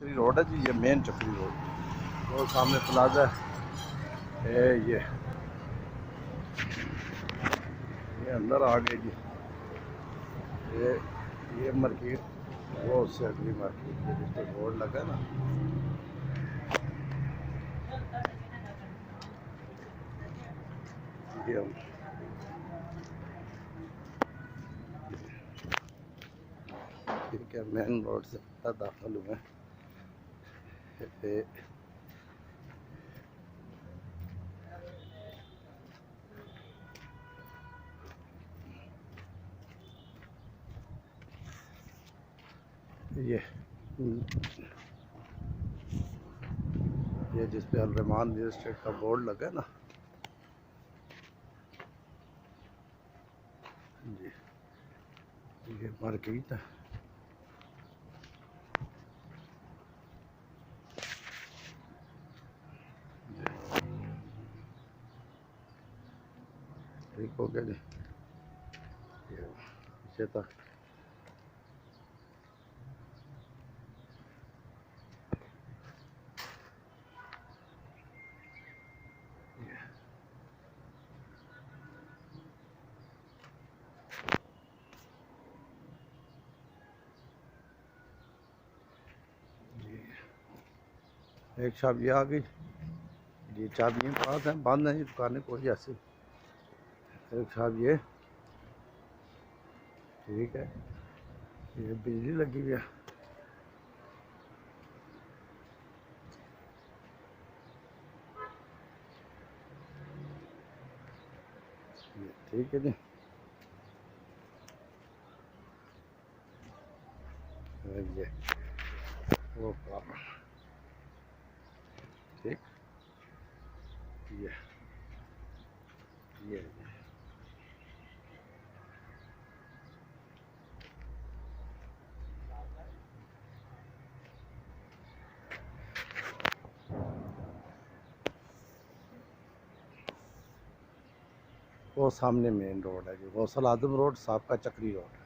चक्री रोड है जी, ये मेन चक्री रोड। वो सामने प्लाजा है, ये अंदर आ गए जी। ये मार्केट, वो उससे अगली मार्केट, ये जिस पर बोर्ड लगा ना, ये हम ठीक है मेन रोड से दाखिल हुए। ये ये जिस पे अल रहमान रियल एस्टेट का बोर्ड लगा है ना जी, ये मार्केट है। ठीक हो गया जी, ये पीछे तक एक शॉप ये आ गई जी, चाबियाँ पास हैं, बंद है दुकानें कोई ऐसी। एक शॉप ये ठीक है, ये बिजली लगी हुई है। ये ठीक है जी, ये वो काम ठीक, ये वो सामने मेन रोड है जी, गौसल आजम रोड, साबका चक्री रोड।